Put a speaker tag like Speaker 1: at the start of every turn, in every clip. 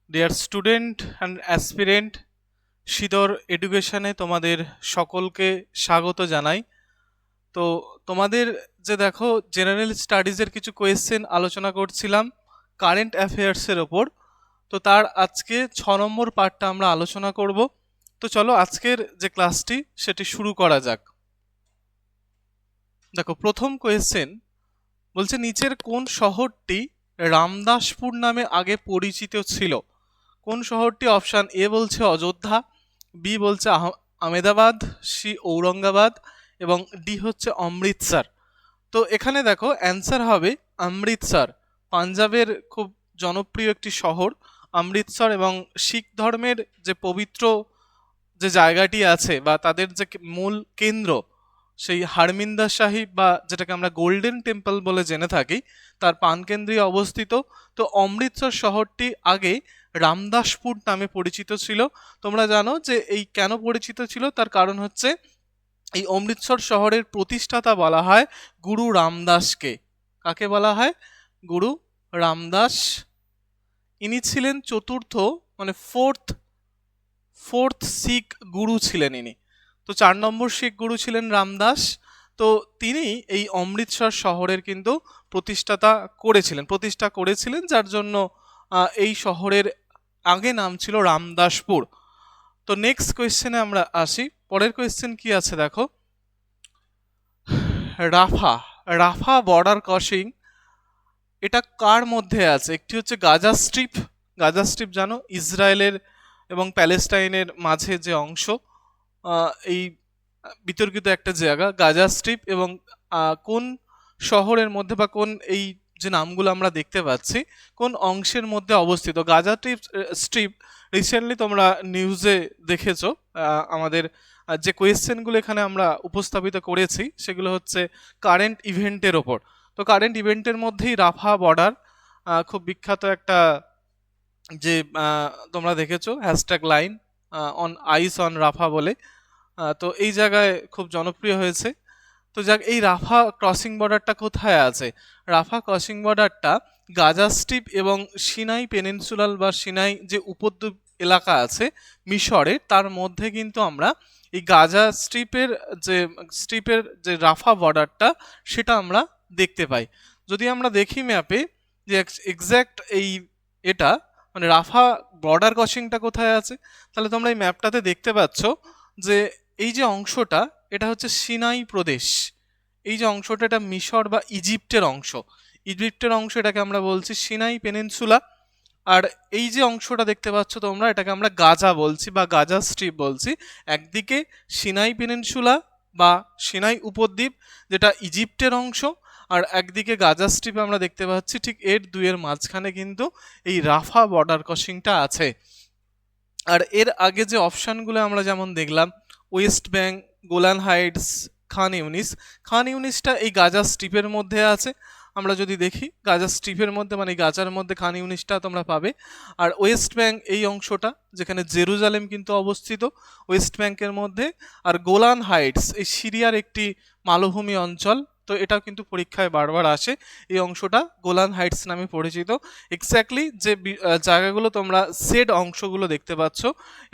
Speaker 1: Dear student and aspirant, Sidar এডুকেশনে তোমাদের সকলকে স্বাগত জানাই। তো তোমাদের যে দেখো জেনারেল স্টাডিজের কিছু কোয়েশ্চেন আলোচনা করছিলাম কারেন্ট অ্যাফেয়ার্সের ওপর। তো তার আজকে 6 নম্বর পার্টটা আমরা আলোচনা করব। তো চলো আজকের যে ক্লাসটি সেটি শুরু করা যাক। দেখো প্রথম কোয়েশ্চেন বলছে, নিচের কোন শহরটি রামদাসপুর নামে আগে পরিচিত ছিল? কোন শহরটি? অপশান এ বলছে অযোধ্যা, বি বলছে আমেদাবাদ, সি ঔরঙ্গাবাদ এবং ডি হচ্ছে অমৃতসর। তো এখানে দেখো অ্যান্সার হবে অমৃতসর। পাঞ্জাবের খুব জনপ্রিয় একটি শহর অমৃতসর, এবং শিখ ধর্মের যে পবিত্র যে জায়গাটি আছে বা তাদের যে মূল কেন্দ্র, সেই হারমিন্দর সাহিব বা যেটাকে আমরা গোল্ডেন টেম্পল বলে জেনে থাকি, তার প্রাণকেন্দ্রে অবস্থিত। তো অমৃতসর শহরটি আগে রামদাসপুর নামে পরিচিত ছিল। তোমরা জানো যে এই কেন পরিচিত ছিল, তার কারণ হচ্ছে এই অমৃতসর শহরের প্রতিষ্ঠাতা বলা হয় গুরু রামদাসকে। কাকে বলা হয়? গুরু রামদাস। ইনি ছিলেন চতুর্থ, মানে ফোর্থ শিখ গুরু ছিলেন ইনি। তো 4 নম্বর শিখ গুরু ছিলেন রামদাস। তো তিনি এই অমৃতসর শহরের কিন্তু প্রতিষ্ঠা করেছিলেন, যার জন্য এই শহরের আগে নাম ছিল রামদাসপুর। তো নেক্সট কোয়েশ্চেনে আমরা আসি। পরের কোয়েশ্চেন কি আছে দেখো, রাফা রাফা বর্ডার ক্রসিং এটা কার মধ্যে আছে? একটি হচ্ছে গাজা স্ট্রিপ জানো, ইসরায়েলের এবং প্যালেস্টাইনের মাঝে যে অংশ, এই বিতর্কিত একটা জায়গা গাজা স্ট্রিপ, এবং কোন শহরের মধ্যে বা কোন এই যে নামগুলো আমরা দেখতে পাচ্ছি কোন অংশের মধ্যে অবস্থিত? গাজা স্ট্রিপ রিসেন্টলি তোমরা নিউজে দেখেছো। আমাদের যে কোয়েশ্চেনগুলো এখানে আমরা উপস্থাপিত করেছি সেগুলো হচ্ছে কারেন্ট ইভেন্টের ওপর। তো কারেন্ট ইভেন্টের মধ্যেই রাফা বর্ডার, খুব বিখ্যাত একটা যে তোমরা দেখেছো hashtag line on ice on রাফা বলে। তো এই জায়গায় খুব জনপ্রিয় হয়েছে। তো যাক, এই রাফা ক্রসিং বর্ডারটা কোথায় আছে? রাফা ক্রসিং বর্ডারটা গাজা স্ট্রিপ এবং সিনাই পেনিনসুলাল বা সিনাই যে উপদ্বীপ এলাকা আছে মিশরে, তার মধ্যে কিন্তু আমরা এই গাজা স্ট্রিপের যে রাফা বর্ডারটা সেটা আমরা দেখতে পাই। যদি আমরা দেখি ম্যাপে যে এক্স্যাক্ট এটা মানে রাফা বর্ডার ক্রসিংটা কোথায় আছে, তাহলে তোমরা এই ম্যাপটাতে দেখতে পাচ্ছ যে এই যে অংশটা এটা হচ্ছে সিনাই প্রদেশ। এই যে অংশটা এটা মিশর বা ইজিপ্টের অংশ এটাকে আমরা বলছি সিনাই পেনিনসুলা। আর এই যে অংশটা দেখতে পাচ্ছ তোমরা এটাকে আমরা গাজা বলছি বা গাজা স্ট্রিপ বলছি। একদিকে সিনাই পেনিনসুলা বা সিনাই উপদ্বীপ যেটা ইজিপ্টের অংশ, আর একদিকে গাজা স্ট্রিপ আমরা দেখতে পাচ্ছি। ঠিক এর দুইয়ের মাঝখানে কিন্তু এই রাফা বর্ডার ক্রসিংটা আছে। আর এর আগে যে অপশানগুলো আমরা যেমন দেখলাম ওয়েস্ট ব্যাংক, গোলান হাইটস, খান ইউনিসটা এই গাজা স্ট্রিপের মধ্যে আছে। আমরা যদি দেখি গাজা স্ট্রিপের মধ্যে মানে গাজার মধ্যে খান ইউনিসটা তোমরা পাবে। আর ওয়েস্ট ব্যাংক এই অংশটা যেখানে জেরুজালেম কিন্তু অবস্থিত ওয়েস্ট ব্যাংকের মধ্যে। আর গোলান হাইটস এই সিরিয়ার একটি মালভূমি অঞ্চল। তো এটাও কিন্তু পরীক্ষায় বারবার আসে, এই অংশটা গোলান হাইটস নামে পরিচিত। এক্স্যাক্টলি যে জায়গাগুলো তোমরা সেড অংশগুলো দেখতে পাচ্ছ,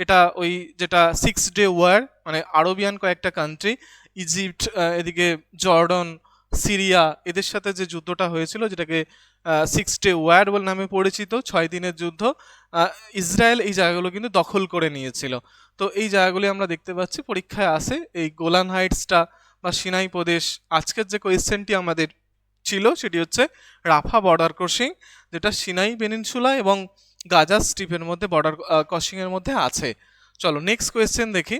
Speaker 1: এটা ওই যেটা 6 ডে ওয়ার মানে আরবিয়ান কয়েকটা কান্ট্রি ইজিপ্ট, এদিকে জর্ডন, সিরিয়া, এদের সাথে যে যুদ্ধটা হয়েছিল যেটাকে 6 ডে ওয়ার বলে নামে পরিচিত, 6 দিনের যুদ্ধ, ইসরায়েল এই জায়গাগুলো কিন্তু দখল করে নিয়েছিল। তো এই জায়গাগুলি আমরা দেখতে পাচ্ছি পরীক্ষায় আসে। এই গোলান হাইটসটা বা সিনাই প্রদেশ, আজকের যে কোয়েশ্চেনটি আমাদের ছিল সেটি হচ্ছে রাফা বর্ডার ক্রসিং, যেটা সিনাই পেনিনসুলা এবং গাজা স্ট্রিপের মধ্যে বর্ডার ক্রসিং এর মধ্যে আছে। চলো নেক্সট কোয়েশ্চেন দেখি।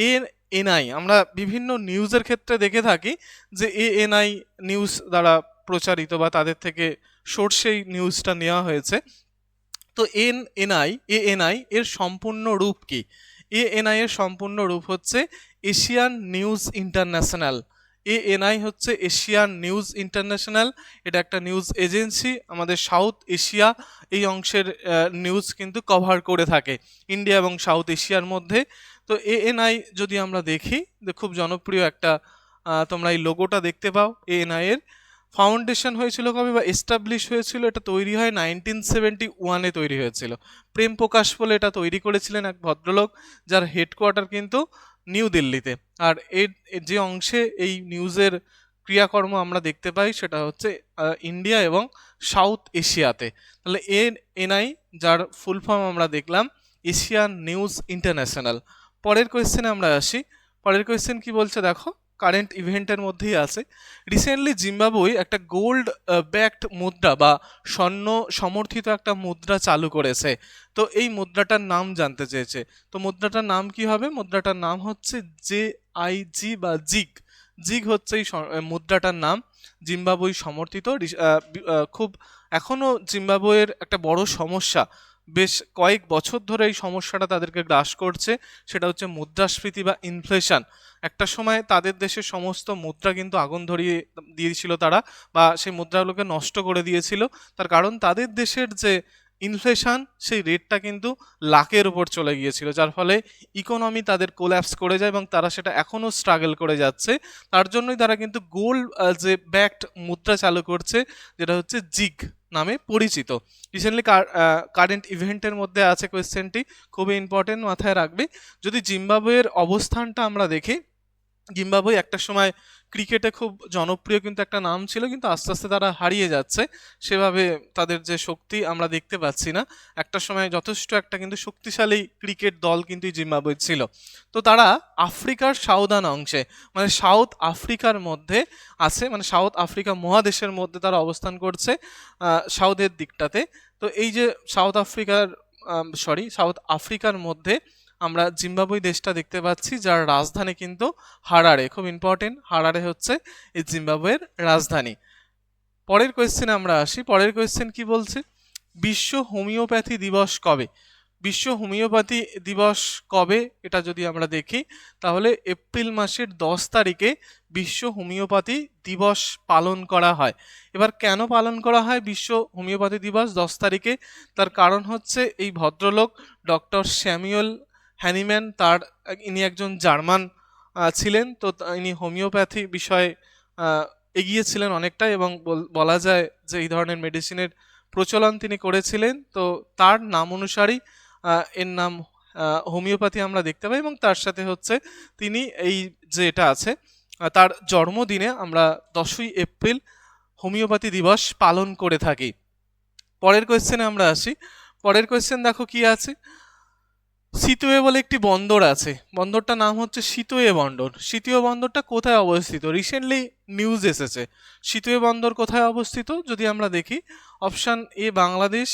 Speaker 1: এএনআই আমরা বিভিন্ন নিউজের ক্ষেত্রে দেখে থাকি যে এএনআই নিউজ দ্বারা প্রচারিত বা তাদের থেকে সোর্সেই নিউজটা নেওয়া হয়েছে। তো এএনআই এর সম্পূর্ণ রূপ কি? এএনআই এর সম্পূর্ণ রূপ হচ্ছে এশিয়ান নিউজ ইন্টারন্যাশনাল। এএনআই হচ্ছে এশিয়ান নিউজ ইন্টারন্যাশনাল। এটা একটা নিউজ এজেন্সি, আমাদের সাউথ এশিয়া এই অংশের নিউজ কিন্তু কভার করে থাকে ইন্ডিয়া এবং সাউথ এশিয়ার মধ্যে। তো এএনআই যদি আমরা দেখি, খুব জনপ্রিয় একটা, তোমরা এই লোগোটা দেখতে পাও এএনআই এর। ফাউন্ডেশন হয়েছিল কবে বা এস্টাবলিশ হয়েছিল, এটা তৈরি হয় 1971-এ তৈরি হয়েছিল। প্রেম প্রকাশ বলে এটা তৈরি করেছিলেন এক ভদ্রলোক, যার হেডকোয়ার্টার কিন্তু নিউ দিল্লিতে। আর এর যে অংশে এই নিউজের ক্রিয়াকর্ম আমরা দেখতে পাই সেটা হচ্ছে ইন্ডিয়া এবং সাউথ এশিয়াতে। তাহলে এনআই, যার ফুল ফর্ম আমরা দেখলাম এশিয়ান নিউজ ইন্টারন্যাশনাল। পরের কোয়েশ্চেনে আমরা আসি। পরের কোয়েশ্চেন কি বলছে দেখো, কারেন্ট ইভেন্টের মধ্যেই আছে। রিসেন্টলি জিম্বাবুয়ে একটা গোল্ড ব্যাকড মুদ্রা বা স্বর্ণ সমর্থিত একটা মুদ্রা চালু করেছে। তো এই মুদ্রাটার নাম জানতে চেয়েছে। তো মুদ্রাটার নাম কি হবে? মুদ্রাটার নাম হচ্ছে JIG বা জিগ। জিগ হচ্ছে এই মুদ্রাটার নাম, জিম্বাবুয়ে সমর্থিত। খুব এখনো জিম্বাবুয়ের একটা বড় সমস্যা, বেশ কয়েক বছর ধরে এই সমস্যাটা তাদেরকে গ্রাস করছে, সেটা হচ্ছে মুদ্রাস্ফীতি বা ইনফ্লেশন। একটা সময় তাদের দেশের সমস্ত মুদ্রা কিন্তু আগুন ধরিয়ে দিয়েছিল তারা, বা সেই মুদ্রাগুলোকে নষ্ট করে দিয়েছিল। তার কারণ তাদের দেশের যে ইনফ্লেশন, সেই রেটটা কিন্তু লাখের উপর চলে গিয়েছিল, যার ফলে ইকোনমি তাদের কোল্যাপস করে যায় এবং তারা সেটা এখনও স্ট্রাগল করে যাচ্ছে। তার জন্যই তারা কিন্তু গোল্ড যে ব্যাকড মুদ্রা চালু করছে, যেটা হচ্ছে জিগ নামে পরিচিত। রিসেন্টলি কারেন্ট ইভেন্টের মধ্যে আছে কোয়েশ্চেনটি, খুবই ইম্পর্টেন্ট, মাথায় রাখবে। যদি জিম্বাবুয়ের অবস্থানটা আমরা দেখি, জিম্বাবুয়ে একটা সময় ক্রিকেটে খুব জনপ্রিয় কিন্তু একটা নাম ছিল, কিন্তু আস্তে আস্তে তারা হারিয়ে যাচ্ছে। সেভাবে তাদের যে শক্তি আমরা দেখতে পাচ্ছি না। একটা সময় যথেষ্ট একটা কিন্তু শক্তিশালী ক্রিকেট দল কিন্তু জিম্বাবুয়ে ছিল। তো তারা আফ্রিকার সাউদার্ন অংশে, মানে সাউথ আফ্রিকার মধ্যে আছে, মানে সাউথ আফ্রিকা মহাদেশের মধ্যে তারা অবস্থান করছে, সাউথের দিকটাতে। তো এই যে সাউথ আফ্রিকার মধ্যে আমরা জিম্বাবুয়ে দেশটা দেখতে পাচ্ছি, যার রাজধানী কিন্তু হারারে। খুব ইম্পর্টেন্ট, হারারে হচ্ছে এই জিম্বাবুয়ের রাজধানী। পরের কোয়েশ্চেনে আমরা আসি। পরের কোয়েশ্চেন কি বলছে, বিশ্ব হোমিওপ্যাথি দিবস কবে? বিশ্ব হোমিওপ্যাথি দিবস কবে এটা যদি আমরা দেখি, তাহলে এপ্রিল মাসের 10 তারিখে বিশ্ব হোমিওপ্যাথি দিবস পালন করা হয়। এবার কেন পালন করা হয় বিশ্ব হোমিওপ্যাথি দিবস 10 তারিখে? তার কারণ হচ্ছে এই ভদ্রলোক ডক্টর স্যামুয়েল হ্যানিম্যান, ইনি একজন জার্মান ছিলেন। তো ইনি হোমিওপ্যাথি বিষয়ে এগিয়েছিলেন অনেকটা, এবং বলা যায় যে এই ধরনের মেডিসিনের প্রচলন তিনি করেছিলেন। তো তার নাম অনুসারেই এর নাম হোমিওপ্যাথি আমরা দেখতে পাই। এবং তার সাথে হচ্ছে তিনি এই যে এটা আছে, তার জন্মদিনে আমরা 10ই এপ্রিল হোমিওপ্যাথি দিবস পালন করে থাকি। পরের কোয়েশ্চেনে আমরা আসি। পরের কোয়েশ্চেন দেখো কি আছে, সিতুয়ে বলে একটি বন্দর আছে, বন্দরটার নাম হচ্ছে সিতুয়ে বন্দর। সিতুয়ে বন্দরটা কোথায় অবস্থিত? রিসেন্টলি নিউজ এসেছে। সিতুয়ে বন্দর কোথায় অবস্থিত যদি আমরা দেখি, অপশান এ বাংলাদেশ,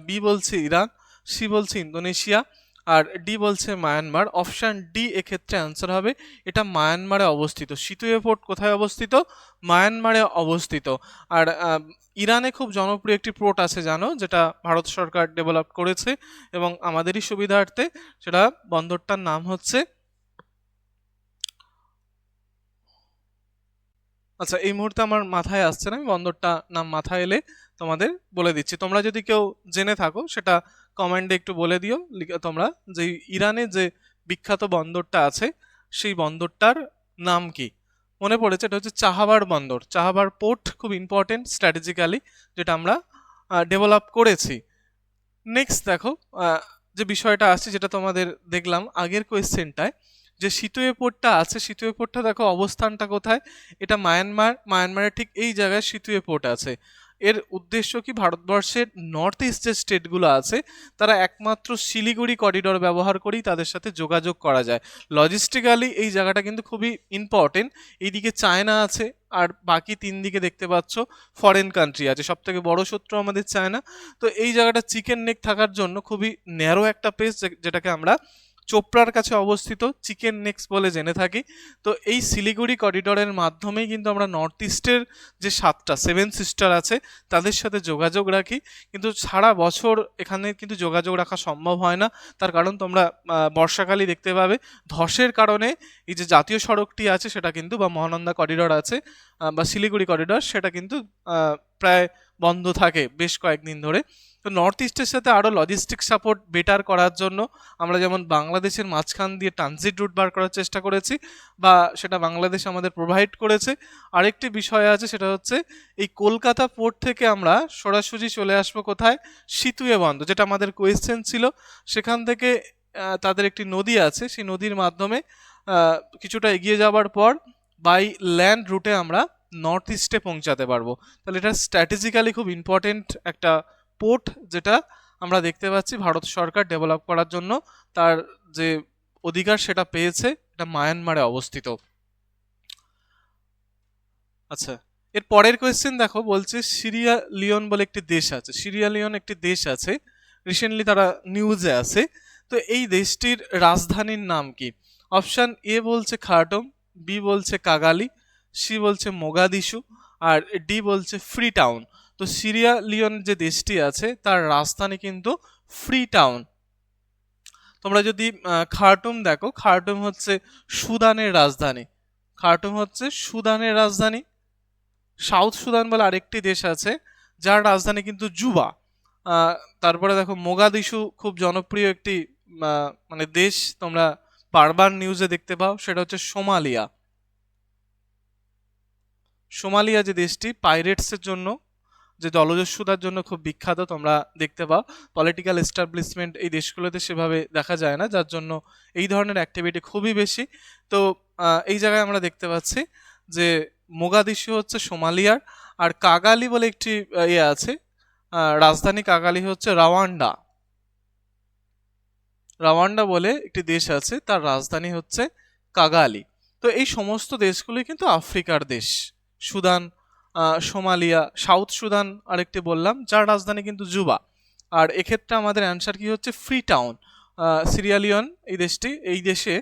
Speaker 1: বি বলছে ইরান, সি বলছে ইন্দোনেশিয়া, আর ডি বলছে মায়ানমার। অপশান ডি এক্ষেত্রে অ্যান্সার হবে, এটা মায়ানমারে অবস্থিত। সিতুয়ে পোর্ট কোথায় অবস্থিত? মায়ানমারে অবস্থিত। আর ইরানে খুব জনপ্রিয় একটি পোর্ট আছে জানো, যেটা ভারত সরকার ডেভেলপ করেছে এবং আমাদেরই সুবিধার্থে, সেটা বন্দরটার নাম হচ্ছে, আচ্ছা এই মুহূর্তে আমার মাথায় আসছে না, আমি বন্দরটা নাম মাথায় এলে তোমাদের বলে দিচ্ছি। তোমরা যদি কেউ জেনে থাকো সেটা কমেন্টে একটু বলে দিও তোমরা, যে ইরানে যে বিখ্যাত বন্দরটা আছে সেই বন্দরটার নাম কি। মনে পড়েছে, এটা হচ্ছে চাহাবার বন্দর। চাহাবার পোর্ট খুব ইম্পর্টেন্ট স্ট্র্যাটেজিক্যালি, যেটা আমরা ডেভেলপ করেছি। নেক্সট দেখো, যে বিষয়টা আসছে, যেটা তোমাদের দেখলাম আগের কোয়েশ্চেনটায়, যে সিতুয়ে পোর্টটা আছে, সিতুয়ে পোর্টটা দেখো অবস্থানটা কোথায়, এটা মায়ানমারের ঠিক এই জায়গায় সিতুয়ে পোর্ট আছে। এর উদ্দেশ্য কি, ভারতবর্ষের নর্থ ইস্ট যে স্টেটগুলো আছে তারা একমাত্র শিলিগুড়ি করিডোর ব্যবহার করেই তাদের সাথে যোগাযোগ করা যায়। লজিস্টিক্যালি এই জায়গাটা কিন্তু খুবই ইম্পর্টেন্ট। এইদিকে চায়না আছে, আর বাকি 3 দিকে দেখতে পাচ্ছ ফরেন কান্ট্রি আছে। সব থেকে বড় শত্রু আমাদের চায়না। তো এই জায়গাটা চিকেন নেক থাকার জন্য খুবই ন্যারো একটা প্লেস, যেটাকে আমরা চোপড়ার কাছে অবস্থিত চিকেন নেক্স বলে জেনে থাকি। তো এই শিলিগুড়ি করিডোরের মাধ্যমেই কিন্তু আমরা নর্থ ইস্টের যে 7টা 7 সিস্টার আছে তাদের সাথে যোগাযোগ রাখি। কিন্তু সারা বছর এখানে কিন্তু যোগাযোগ রাখা সম্ভব হয় না। তার কারণ তোমরা বর্ষাকালই দেখতে পাবে, ধসের কারণে এই যে জাতীয় সড়কটি আছে সেটা কিন্তু, বা মহানন্দা করিডোর আছে বা শিলিগুড়ি করিডোর, সেটা কিন্তু প্রায় বন্ধ থাকে বেশ কয়েকদিন ধরে। তো নর্থ ইস্টের সাথে আরও লজিস্টিক সাপোর্ট বেটার করার জন্য আমরা যেমন বাংলাদেশের মাঝখান দিয়ে ট্রানজিট রুট বার করার চেষ্টা করেছি, বা সেটা বাংলাদেশ আমাদের প্রোভাইড করেছে। আরেকটি বিষয় আছে, সেটা হচ্ছে এই কলকাতা পোর্ট থেকে আমরা সরাসরি চলে আসবো কোথায়, সিতুয়ে বন্দর, যেটা আমাদের কোয়েশ্চেন ছিল। সেখান থেকে তাদের একটি নদী আছে, সেই নদীর মাধ্যমে কিছুটা এগিয়ে যাওয়ার পর বাই ল্যান্ড রুটে আমরা নর্থ ইস্টে পৌঁছাতে পারবো। তাহলে এটা স্ট্র্যাটেজিক্যালি খুব ইম্পর্টেন্ট একটা পোর্ট, যেটা আমরা দেখতে পাচ্ছি ভারত সরকার ডেভেলপ করার জন্য তার যে অধিকার সেটা পেয়েছে। এটা মায়ানমারে অবস্থিত। আচ্ছা, এর পরের কোয়েশ্চেন দেখো, বলছে সিরিয়া লিওন বলে একটি দেশ আছে। সিরিয়া লিওন একটি দেশ আছে, রিসেন্টলি তারা নিউজে আছে। তো এই দেশটির রাজধানীর নাম কি? অপশান এ বলছে খার্টুম, বি বলছে কাগালি, সি বলছে মোগাদিশু, আর ডি বলছে ফ্রি টাউন। তো সিরিয়া লিওন যে দেশটি আছে তার রাজধানী কিন্তু ফ্রি টাউন। তোমরা যদি খার্টুম দেখো, খার্টুম হচ্ছে সুদানের রাজধানী। খার্টুম হচ্ছে সুদানের রাজধানী। সাউথ সুদান বলে আরেকটি দেশ আছে যার রাজধানী কিন্তু জুবা। তারপরে দেখো মোগাদিশু খুব জনপ্রিয় একটি মানে দেশ, তোমরা বারবার নিউজে দেখতে পাও, সেটা হচ্ছে সোমালিয়া। সোমালিয়া যে দেশটি পাইরেটসের জন্য, যে জলদস্যুতার জন্য খুব বিখ্যাত, তোমরা দেখতে পাও পলিটিক্যাল এস্টাবলিশমেন্ট এই দেশগুলোতে সেভাবে দেখা যায় না, যার জন্য এই ধরনের অ্যাক্টিভিটি খুবই বেশি। তো এই জায়গায় আমরা দেখতে পাচ্ছি যে মোগাদিশু হচ্ছে সোমালিয়ার, আর কাগালি বলে একটি ইয়ে আছে, রাজধানী কাগালি হচ্ছে রাওয়ান্ডা। রাওয়ান্ডা বলে একটি দেশ আছে, তার রাজধানী হচ্ছে কাগালি। তো এই সমস্ত দেশগুলি কিন্তু আফ্রিকার দেশ। সুদান, সোমালিয়া, সাউথ সুদান আরেকটি বললাম, যার রাজধানী কিন্তু জুবা। আর এক্ষেত্রে আমাদের অ্যান্সার কি হচ্ছে ফ্রি টাউন। সিরিয়ালিয়ন এই দেশে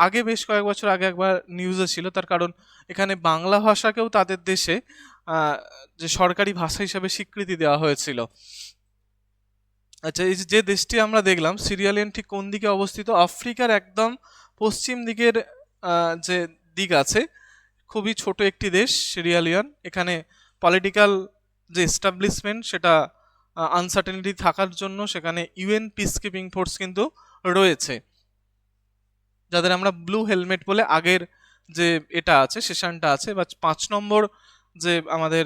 Speaker 1: আগে বেশ কয়েক বছর আগে একবার নিউজে ছিল, তার কারণ এখানে বাংলা ভাষাকেও তাদের দেশে যে সরকারি ভাষা হিসাবে স্বীকৃতি দেওয়া হয়েছিল। আচ্ছা, এই যে দেশটি আমরা দেখলাম সিরিয়ালিয়ন ঠিক কোন দিকে অবস্থিত? আফ্রিকার একদম পশ্চিম দিকের যে দিক আছে, খুবই ছোট একটি দেশ সিরিয়ালিয়ন। এখানে পলিটিক্যাল যে এস্টাবলিশমেন্ট সেটা আনসার্টেনিটি থাকার জন্য সেখানে ইউএন পিস কিপিং ফোর্স কিন্তু রয়েছে, যাদের আমরা ব্লু হেলমেট বলে আগের যে এটা আছে সেশনটা আছে, বা 5 নম্বর যে আমাদের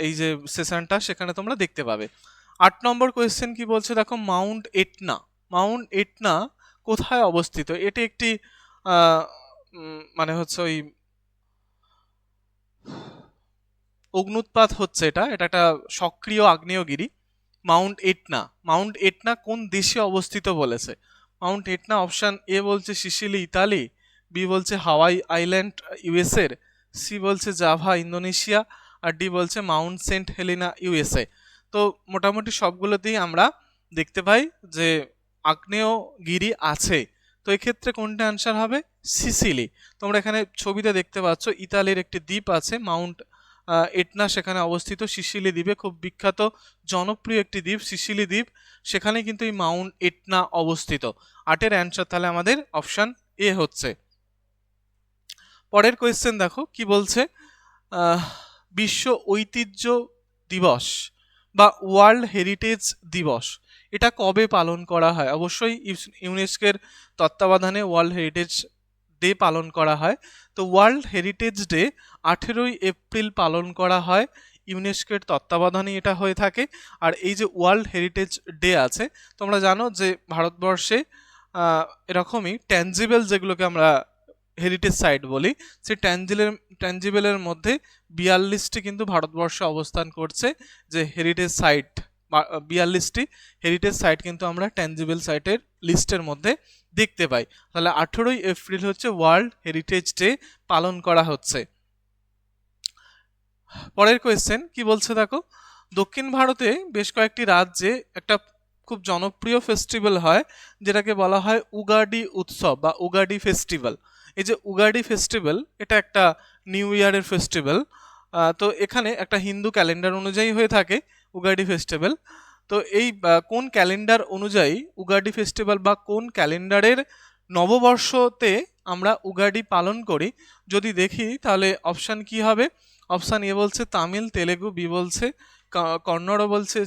Speaker 1: এই যে সেশনটা, সেখানে তোমরা দেখতে পাবে। 8 নম্বর কোয়েশ্চেন কি বলছে দেখো, মাউন্ট এটনা। মাউন্ট এটনা কোথায় অবস্থিত? এটি একটি মানে হচ্ছে ওই অগ্নুৎপাত হচ্ছে, এটা একটা সক্রিয় আগ্নেয়গিরি মাউন্ট এটনা। মাউন্ট এটনা কোন দেশে অবস্থিত বলেছে? মাউন্ট এটনা অপশান এ বলছে সিসিলি ইতালি, বি বলছে হাওয়াই আইল্যান্ড ইউএসএর, সি বলছে জাভা ইন্দোনেশিয়া, আর ডি বলছে মাউন্ট সেন্ট হেলেনা ইউএসএ। তো মোটামুটি সবগুলোতেই আমরা দেখতে পাই যে আগ্নেয়গিরি আছে। তো এক্ষেত্রে কোনটা অ্যান্সার হবে? সিসিলি। তোমরা এখানে ছবিতে দেখতে পাচ্ছ ইতালির একটি দ্বীপ আছে মাউন্ট এটনা, সেখানে অবস্থিত সিসিলি দ্বীপে, খুব বিখ্যাত জনপ্রিয় একটি দ্বীপ সিসিলি দ্বীপ, সেখানে কিন্তু এই মাউন্ট এটনা অবস্থিত। 8-এর অ্যান্সার তাহলে আমাদের অপশান এ হচ্ছে। পরের কোয়েশ্চেন দেখো কি বলছে, বিশ্ব ঐতিহ্য দিবস বা ওয়ার্ল্ড হেরিটেজ দিবস এটা কবে পালন করা হয়? অবশ্যই ইউনেস্কোর তত্ত্বাবধানে ওয়ার্ল্ড হেরিটেজ ডে পালন করা হয়। তো ওয়ার্ল্ড হেরিটেজ ডে 18ই এপ্রিল পালন করা হয়, ইউনেস্কোর তত্ত্বাবধানে এটা হয়ে থাকে। আর এই যে ওয়ার্ল্ড হেরিটেজ ডে আছে, তোমরা জানো যে ভারতবর্ষে এরকমই ট্যাঞ্জিবল যেগুলোকে আমরা হেরিটেজ সাইট বলি, সেই ট্যাঞ্জিবলের মধ্যে 42টি কিন্তু ভারতবর্ষে অবস্থান করছে যে হেরিটেজ সাইট। 42টি হেরিটেজ সাইট কিন্তু আমরা ট্যাঞ্জিবল সাইটের লিস্টের মধ্যে দেখতে পাই। তাহলে 18ই এপ্রিল হচ্ছে ওয়ার্ল্ড হেরিটেজ ডে পালন করা হচ্ছে। পরের কোয়েশ্চেন কি বলছে দেখো, দক্ষিণ ভারতে বেশ কয়েকটি রাজ্যে একটা খুব জনপ্রিয় ফেস্টিভ্যাল হয়, যেটাকে বলা হয় উগাডি উৎসব বা উগাডি ফেস্টিভ্যাল। এই যে উগাডি ফেস্টিভ্যাল এটা একটা নিউ ইয়ারের ফেস্টিভ্যাল। তো এখানে একটা হিন্দু ক্যালেন্ডার অনুযায়ী হয়ে থাকে উগাডি ফেস্টিভ্যাল। তো এই কোন ক্যালেন্ডার অনুযায়ী উগাডি ফেস্টিভ্যাল বা কোন ক্যালেন্ডারের নববর্ষতে আমরা উগাডি পালন করি? যদি দেখি তাহলে অপশান কি হবে? অপশান এ বলছে তামিল, তেলেগু, বি বলছে কন্নড় বলছে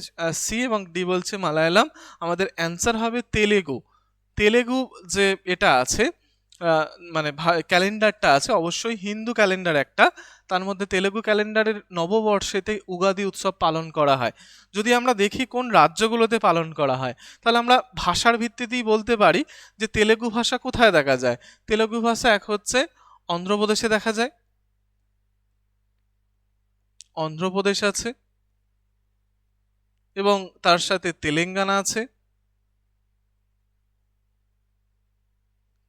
Speaker 1: সি এবং ডি বলছে মালায়ালাম। আমাদের অ্যান্সার হবে তেলেগু। তেলেগু যে এটা আছে মানে ক্যালেন্ডারটা আছে অবশ্যই হিন্দু ক্যালেন্ডার একটা, তার মধ্যে তেলেগু ক্যালেন্ডারের নববর্ষেতে উগাদি উৎসব পালন করা হয়। যদি আমরা দেখি কোন রাজ্যগুলোতে পালন করা হয়, তাহলে আমরা ভাষার ভিত্তিতেই বলতে পারি যে তেলেগু ভাষা কোথায় দেখা যায়। তেলেগু ভাষা এক হচ্ছে অন্ধ্রপ্রদেশে দেখা যায়, অন্ধ্রপ্রদেশ আছে, এবং তার সাথে তেলেঙ্গানা আছে,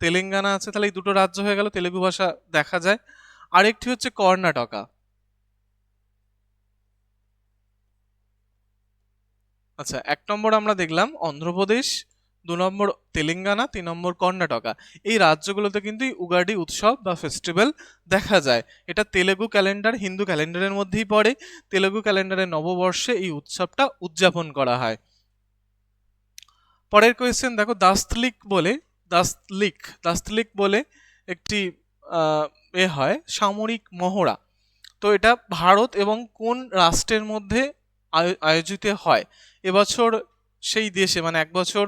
Speaker 1: তেলেঙ্গানা আছে। তাহলে এই দুটো রাজ্য হয়ে গেল তেলেগু ভাষা দেখা যায়। আরেকটি হচ্ছে কর্ণাটকা। আচ্ছা, 1 নম্বর আমরা দেখলাম অন্ধ্রপ্রদেশ, 2 নম্বর তেলেঙ্গানা, 3 নম্বর কর্ণাটকা। এই রাজ্যগুলোতে কিন্তু উগাডি উৎসব বা ফেস্টিভ্যাল দেখা যায়। এটা তেলেগু ক্যালেন্ডার, হিন্দু ক্যালেন্ডারের মধ্যেই পড়ে। তেলেগু ক্যালেন্ডারের নববর্ষে এই উৎসবটা উদযাপন করা হয়। পরের কোয়েশ্চেন দেখো, দাস্তলিক বলে একটি হয় সামরিক মহড়া। তো এটা ভারত এবং কোন রাষ্ট্রের মধ্যে আয়োজিত হয়? এবছর সেই দেশে, মানে এক বছর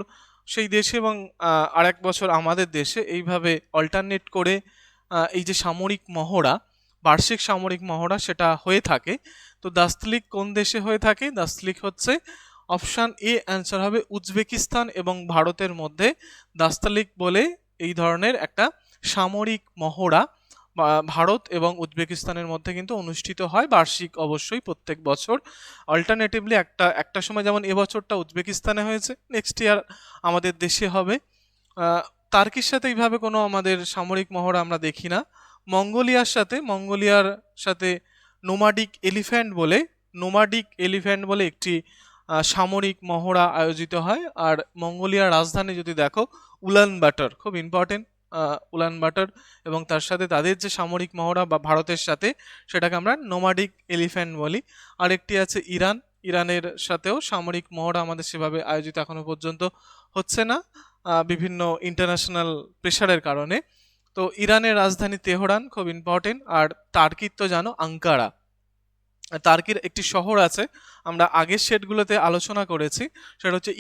Speaker 1: সেই দেশে এবং আর এক বছর আমাদের দেশে, এইভাবে অল্টারনেট করে এই যে সামরিক মহড়া, বার্ষিক সামরিক মহড়া সেটা হয়ে থাকে। তো দাস্তলিক কোন দেশে হয়ে থাকে? দাস্তলিক হচ্ছে অপশান এ অ্যান্সার হবে উজবেকিস্তান এবং ভারতের মধ্যে দাস্তলিক বলে এই ধরনের একটা সামরিক মহড়া ভারত এবং উজবেকিস্তানের মধ্যে কিন্তু অনুষ্ঠিত হয় বার্ষিক, অবশ্যই প্রত্যেক বছর। অল্টারনেটিভলি একটা সময় যেমন এবছরটা উজবেকিস্তানে হয়েছে, নেক্সট ইয়ার আমাদের দেশে হবে। তার্কির সাথে এইভাবে কোনো আমাদের সামরিক মহড়া আমরা দেখি না। মঙ্গোলিয়ার সাথে নোমাডিক এলিফ্যান্ট বলে একটি সামরিক মহড়া আয়োজিত হয়। আর মঙ্গোলিয়ার রাজধানী যদি দেখো উলানবাটার, খুব ইম্পর্টেন্ট, উলানবাটার, এবং তার সাথে তাদের যে সামরিক মহড়া বা ভারতের সাথে, সেটাকে আমরা নোমাডিক এলিফ্যান্ট বলি। আরেকটি আছে ইরানের সাথেও সামরিক মহড়া আমাদের সেভাবে আয়োজিত এখনো পর্যন্ত হচ্ছে না, বিভিন্ন ইন্টারন্যাশনাল প্রেশারের কারণে। তো ইরানের রাজধানী তেহরান, খুব ইম্পর্টেন্ট। আর টার্কির তো জানো আঙ্কারা। টার্কির একটি শহর আছে, আমরা আগের সেটগুলোতে আলোচনা করেছি, সেটা হচ্ছে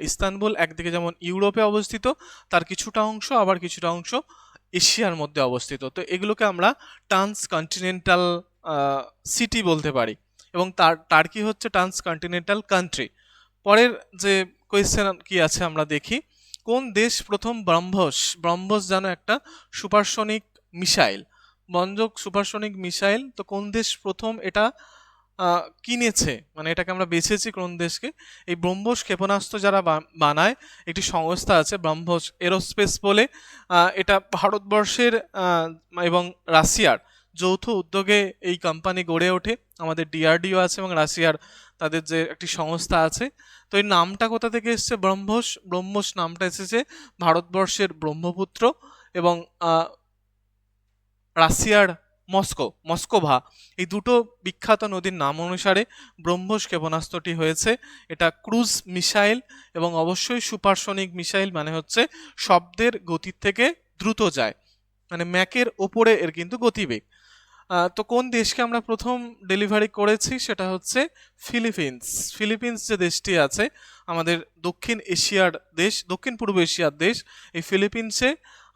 Speaker 1: ইস্তানবুল একদিকে যেমন ইউরোপে অবস্থিত, তার কিছুটা অংশ আবার কিছুটা অংশ এশিয়ার মধ্যে অবস্থিত। তো এগুলোকে আমরা ট্রান্সকন্টিনেন্টাল সিটি বলতে পারি, এবং টার্কি হচ্ছে ট্রান্সকন্টিনেন্টাল কান্ট্রি। পরের যে কোয়েশ্চেন কি আছে আমরা দেখি, কোন দেশ প্রথম ব্রহ্মস জানো একটা সুপারসনিক মিসাইল, বঞ্জক সুপারসনিক মিসাইল, তো কোন দেশ প্রথম এটা কিনেছে, মানে এটাকে আমরা বেছেছি কোন দেশকে? এই ব্রহ্মস ক্ষেপণাস্ত্র যারা বানায়, একটি সংস্থা আছে ব্রহ্মস এরোস্পেস বলে। এটা ভারতবর্ষের এবং রাশিয়ার যৌথ উদ্যোগে এই কোম্পানি গড়ে ওঠে। আমাদের ডিআরডিও আছে এবং রাশিয়ার তাদের যে একটি সংস্থা আছে। তো এই নামটা কোথা থেকে এসছে? ব্রহ্মস নামটা এসেছে ভারতবর্ষের ব্রহ্মপুত্র এবং রাশিয়ার মস্কোভা, এই দুটো বিখ্যাত নদীর নাম অনুসারে ব্রহ্মস ক্ষেপণাস্ত্রটি হয়েছে। এটা ক্রুজ মিসাইল এবং অবশ্যই সুপারসনিক মিসাইল, মানে হচ্ছে শব্দের গতির থেকে দ্রুত যায়, মানে ম্যাকের ওপরে এর কিন্তু গতিবেগ। তো কোন দেশকে আমরা প্রথম ডেলিভারি করেছি? সেটা হচ্ছে ফিলিপিন্স যে দেশটি আছে আমাদের দক্ষিণ পূর্ব এশিয়ার দেশ, এই ফিলিপিন্সে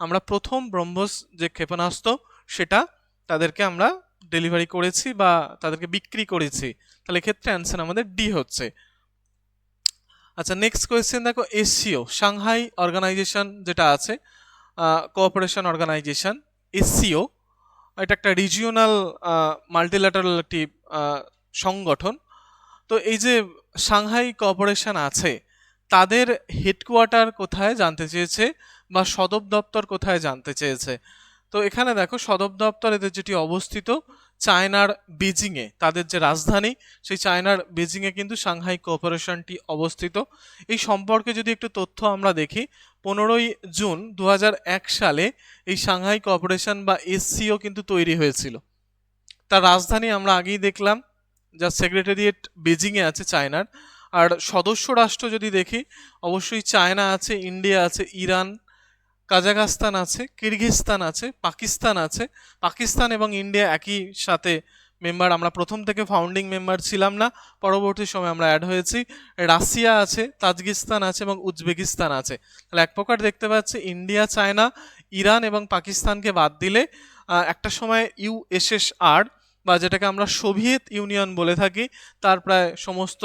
Speaker 1: আমরা প্রথম ব্রহ্মস যে ক্ষেপণাস্ত্র সেটা তাদেরকে আমরা ডেলিভারি করেছি বা তাদেরকে বিক্রি করেছি। তাহলে এক্ষেত্রে অ্যান্সার আমাদের ডি হচ্ছে। আচ্ছা, নেক্সট কোয়েশ্চেন দেখো, এসসিও সাংহাই অর্গানাইজেশন যেটা আছে, কোঅপারেশন অর্গানাইজেশন, এসসিও, এটা একটা রিজিওনাল মাল্টিল্যাটারাল একটি সংগঠন। তো এই যে সাংহাই কোঅপারেশন আছে, তাদের হেডকোয়ার্টার কোথায় জানতে চেয়েছে বা সদর দপ্তর কোথায় জানতে চেয়েছে। তো এখানে দেখো সদর দপ্তর এদের যেটি অবস্থিত চায়নার বেজিংয়ে, তাদের যে রাজধানী সেই চায়নার বেজিংয়ে কিন্তু সাংহাই কোঅপারেশনটি অবস্থিত। এই সম্পর্কে যদি একটু তথ্য আমরা দেখি, 15ই জুন 2001 সালে এই সাংহাই কোঅপারেশন বা এসসিও কিন্তু তৈরি হয়েছিল। তার রাজধানী আমরা আগেই দেখলাম, যার সেক্রেটারিয়েট বেজিংয়ে আছে চায়নার। আর সদস্য রাষ্ট্র যদি দেখি, অবশ্যই চায়না আছে, ইন্ডিয়া আছে, ইরান, কাজাখস্তান আছে, কিরগিজস্তান আছে, পাকিস্তান আছে। পাকিস্তান এবং ইন্ডিয়া একই সাথে মেম্বার, আমরা প্রথম থেকে ফাউন্ডিং মেম্বার ছিলাম না, পরবর্তী সময় আমরা অ্যাড হয়েছি। রাশিয়া আছে, তাজিকিস্তান আছে এবং উজবেকিস্তান আছে। তাহলে এক প্রকার দেখতে পাচ্ছি ইন্ডিয়া, চায়না, ইরান এবং পাকিস্তানকে বাদ দিলে একটা সময় ইউএসএসআর বা যেটাকে আমরা সোভিয়েত ইউনিয়ন বলে থাকি, তার প্রায় সমস্ত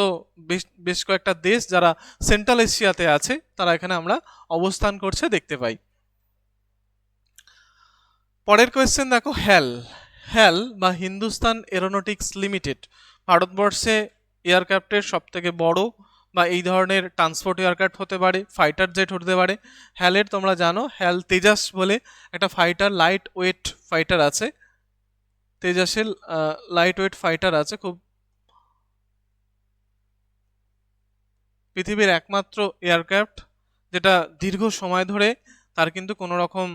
Speaker 1: বেশ কয়েকটা দেশ যারা সেন্ট্রাল এশিয়াতে আছে তারা এখানে আমরা অবস্থান করছে দেখতে পাই। পরের কোয়েশ্চেন দেখো, হ্যাল বা হিন্দুস্তান এরোনটিক্স লিমিটেড ভারতবর্ষে এয়ারক্রাফটের সব থেকে বড় বা এই ধরনের ট্রান্সপোর্ট এয়ারক্রাফট হতে পারে, ফাইটার জেট হতে পারে। হ্যালের তোমরা জানো হ্যাল তেজাস বলে একটা ফাইটার, লাইট ওয়েট ফাইটার আছে, তেজাসের লাইট ওয়েট ফাইটার আছে, খুব পৃথিবীর একমাত্র এয়ারক্রাফট যেটা দীর্ঘ সময় ধরে তার কিন্তু কোনো রকম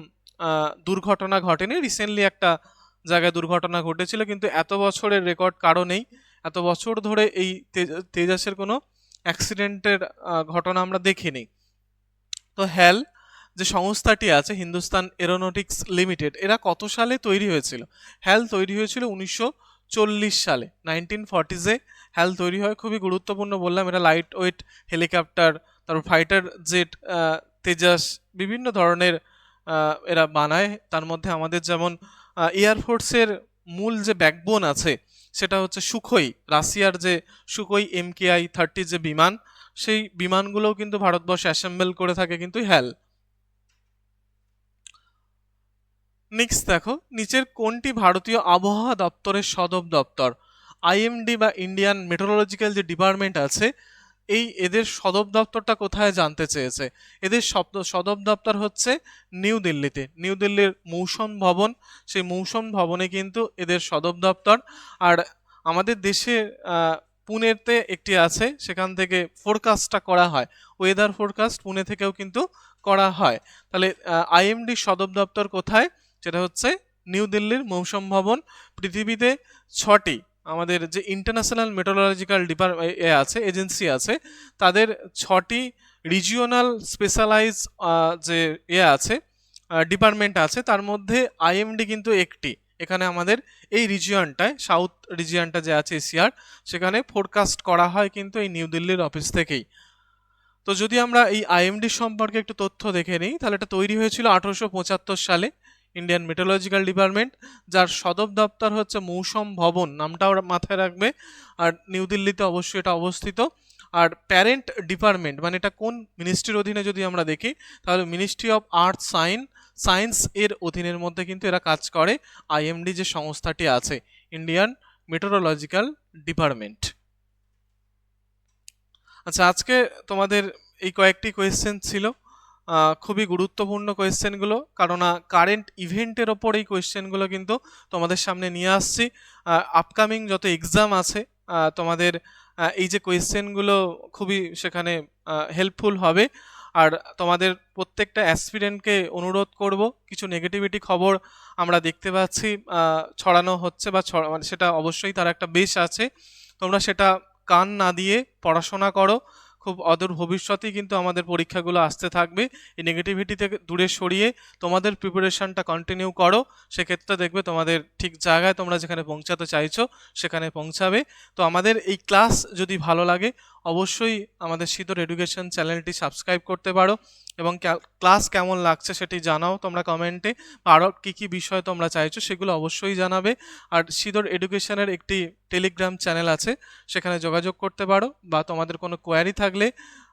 Speaker 1: দুর্ঘটনা ঘটেনি। রিসেন্টলি একটা জায়গায় দুর্ঘটনা ঘটেছিল, কিন্তু এত বছরের রেকর্ড কারো নেই, এত বছর ধরে এই তেজাসের কোনো অ্যাক্সিডেন্টের ঘটনা আমরা দেখিনি। তো হ্যাল যে সংস্থাটি আছে হিন্দুস্তান এরোনটিক্স লিমিটেড, এরা কত সালে তৈরি হয়েছিল? হ্যাল তৈরি হয়েছিল 1940 সালে, 1940-এ হ্যাল তৈরি হয়। খুবই গুরুত্বপূর্ণ বললাম, এটা লাইট ওয়েট হেলিকপ্টার, তারপর ফাইটার জেট, তেজাস, বিভিন্ন ধরনের এরা বানায়। তার মধ্যে আমাদের যেমন এয়ারফোর্সের মূল যে ব্যাকবোন আছে সেটা হচ্ছে সুখোই, রাশিয়ার যে সুখোই MKI-30 যে বিমান, সেই বিমানগুলোও কিন্তু ভারতবর্ষে অ্যাসেম্বল করে থাকে কিন্তু হ্যাল। নেক্সট দেখো, নিচের কোনটি ভারতীয় আবহাওয়া দপ্তরের সদর দপ্তর? IMD বা ইন্ডিয়ান মেট্রোলজিক্যাল যে ডিপার্টমেন্ট আছে, এদের সদর দপ্তরটা কোথায় জানতে চেয়েছে। এদের সদর দপ্তর হচ্ছে নিউ দিল্লিতে, নিউ দিল্লির মৌসুম ভবন, সেই মৌসুম ভবনে কিন্তু এদের সদর দপ্তর। আর আমাদের দেশে পুনেতে একটি আছে, সেখান থেকে ফোরকাস্টটা করা হয়, ওয়েদার ফোরকাস্ট পুনে থেকেও কিন্তু করা হয়। তাহলে IMD সদর দপ্তর কোথায়? সেটা হচ্ছে নিউ দিল্লির মৌসুম ভবন। পৃথিবীতে 6টি আমাদের যে ইন্টারন্যাশনাল মেট্রোলজিক্যাল আছে, এজেন্সি আছে, তাদের 6টি রিজিওনাল স্পেশালাইজ যে আছে ডিপার্টমেন্ট আছে, তার মধ্যে IMD কিন্তু একটি। এখানে আমাদের এই রিজিয়নটায়, সাউথ রিজিয়নটা যে আছে এশিয়ার, সেখানে ফোরকাস্ট করা হয় কিন্তু এই নিউ দিল্লির অফিস থেকেই। তো যদি আমরা এই IMD সম্পর্কে একটু তথ্য দেখে নিই, তাহলে এটা তৈরি হয়েছিল 1875 সালে, ইন্ডিয়ান মেট্রোলজিক্যাল ডিপার্টমেন্ট, যার সদর দপ্তর হচ্ছে মৌসুম ভবন, নামটাও মাথায় রাখবে। আর নিউ দিল্লিতে অবশ্যই এটা অবস্থিত। আর প্যারেন্ট ডিপার্টমেন্ট মানে এটা কোন মিনিস্ট্রির অধীনে যদি আমরা দেখি, তাহলে মিনিস্ট্রি অফ আর্থ সায়েন্স এর অধীনের মধ্যে কিন্তু এরা কাজ করে, IMD যে সংস্থাটি আছে, ইন্ডিয়ান মেট্রোলজিক্যাল ডিপার্টমেন্ট। আচ্ছা, আজকে তোমাদের এই কয়েকটি কোয়েশ্চেন ছিল, খুবই গুরুত্বপূর্ণ কোয়েশ্চেনগুলো, কারণ কারেন্ট ইভেন্টের ওপর এই কোয়েশ্চেনগুলো কিন্তু তোমাদের সামনে নিয়ে আসছি। আপকামিং যত এক্সাম আছে তোমাদের এই যে কোয়েশ্চেনগুলো খুবই সেখানে হেল্পফুল হবে। আর তোমাদের প্রত্যেকটা অ্যাসপিরেন্টকে অনুরোধ করব, কিছু নেগেটিভিটি খবর আমরা দেখতে পাচ্ছি ছড়ানো হচ্ছে বা মানে সেটা অবশ্যই তার একটা বেশ আছে, তোমরা সেটা কান না দিয়ে পড়াশোনা করো। খুব অদূর ভবিষ্যতেই কিন্তু আমাদের পরীক্ষাগুলো আসতে থাকবে। এই নেগেটিভিটি থেকে দূরে সরিয়ে তোমাদের প্রিপারেশনটা কন্টিনিউ করো, সেক্ষেত্রে দেখবে তোমাদের ঠিক জায়গায় তোমরা যেখানে পৌঁছাতে চাইছো সেখানে পৌঁছাবে। তো আমাদের এই ক্লাস যদি ভালো লাগে অবশ্যই আমাদের সিধর এডুকেশন চ্যানেলটি সাবস্ক্রাইব করতে পারো, এবং ক্লাস কেমন লাগছে সেটি জানাও তোমরা কমেন্টে। আরও কী কী বিষয় তোমরা চাইছো সেগুলো অবশ্যই জানাবে। আর সিধর এডুকেশনের একটি টেলিগ্রাম চ্যানেল আছে, সেখানে যোগাযোগ করতে পারো, বা তোমাদের কোনো কোয়ারি থাকলে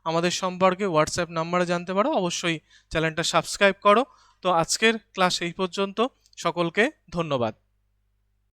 Speaker 1: আমাদের সম্পর্কে হোয়াটসঅ্যাপ নাম্বারে জানতে পারো। অবশ্যই চ্যানেলটা সাবস্ক্রাইব করো। তো আজকের ক্লাস এই পর্যন্ত, সকলকে ধন্যবাদ।